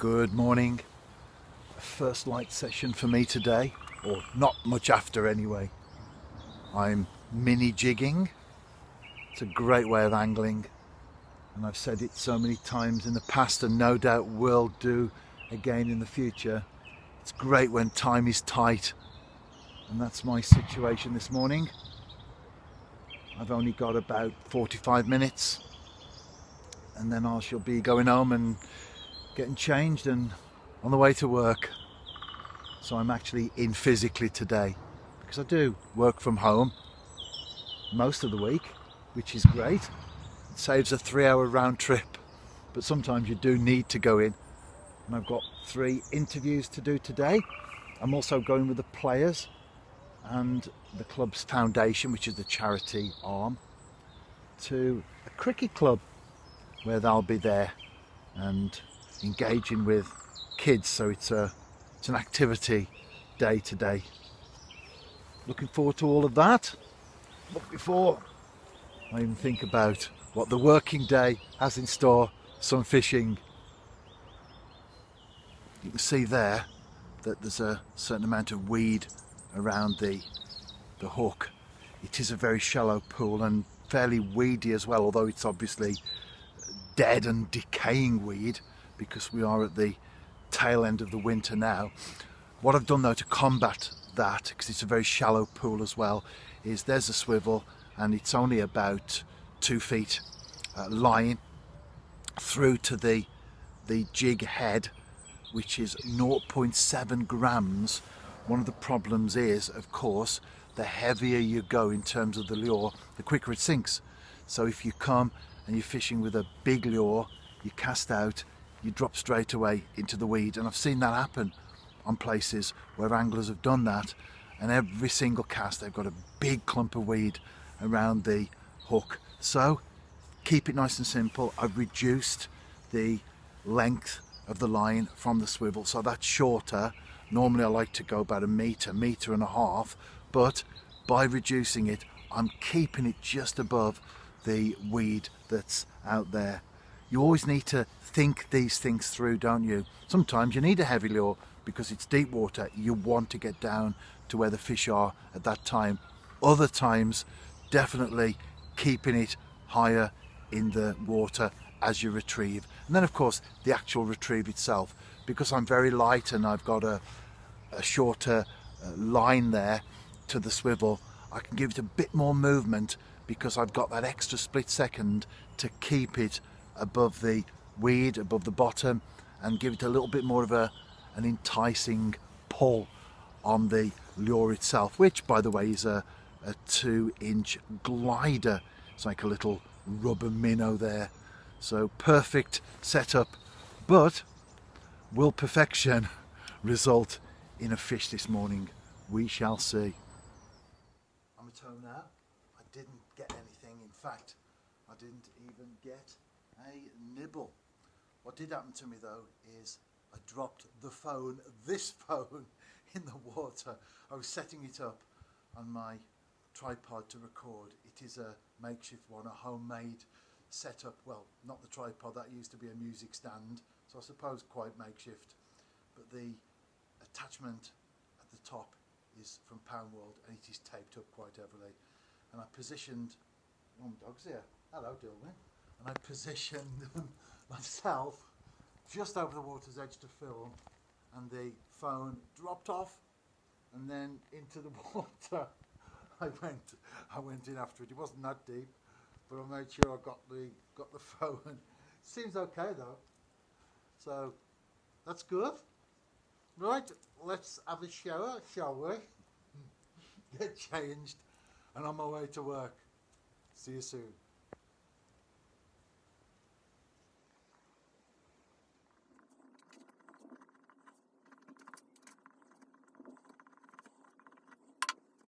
Good morning. First light session for me today, or not much after anyway. I'm mini jigging. It's a great way of angling, and I've said it so many times in the past and no doubt will do again in the future. It's great when time is tight, and that's my situation this morning. I've only got about 45 minutes and then I shall be going home and getting changed and on the way to work. So I'm actually in physically today because I do work from home most of the week, which is great. It saves a 3-hour round trip, but sometimes you do need to go in. And I've got 3 interviews to do today. I'm also going with the players and the club's foundation, which is the charity arm, to a cricket club where they'll be there and engaging with kids. So it's an activity day to day. Looking forward to all of that. But before I even think about what the working day has in store, some fishing. You can see there that there's a certain amount of weed around the hook. It is a very shallow pool and fairly weedy as well, although it's obviously dead and decaying weed because we are at the tail end of the winter now. What I've done though to combat that, because it's a very shallow pool as well, is there's a swivel and it's only about 2 feet line through to the jig head, which is 0.7 grams. One of the problems is, of course, the heavier you go in terms of the lure, the quicker it sinks. So if you come and you're fishing with a big lure, you cast out, you drop straight away into the weed. And I've seen that happen on places where anglers have done that, and every single cast they've got a big clump of weed around the hook. So keep it nice and simple. I've reduced the length of the line from the swivel, so that's shorter. Normally I like to go about a metre and a half, but by reducing it I'm keeping it just above the weed that's out there. You always need to think these things through, don't you? Sometimes you need a heavy lure because it's deep water. You want to get down to where the fish are at that time. Other times, definitely keeping it higher in the water as you retrieve. And then of course the actual retrieve itself, because I'm very light and I've got a shorter line there to the swivel, I can give it a bit more movement because I've got that extra split second to keep it above the weed, above the bottom, and give it a little bit more of an enticing pull on the lure itself, which by the way is a 2-inch glider. It's like a little rubber minnow there. So perfect setup, but will perfection result in a fish this morning? We shall see. I'm at home now. I didn't get anything. In fact, I didn't even get a nibble. What did happen to me though is I dropped the phone, this phone, in the water. I was setting it up on my tripod to record. It is a makeshift one, a homemade setup. Well, not the tripod, that used to be a music stand, so I suppose quite makeshift. But the attachment at the top is from Pound World and it is taped up quite heavily. And I positioned, one dog's here, hello Dillwyn, and I positioned myself just over the water's edge to film, and the phone dropped off and then into the water. I went in after it. It wasn't that deep, but I made sure I got the phone. Seems okay though, so that's good. Right, let's have a shower, shall we? Get changed and on my way to work. See you soon.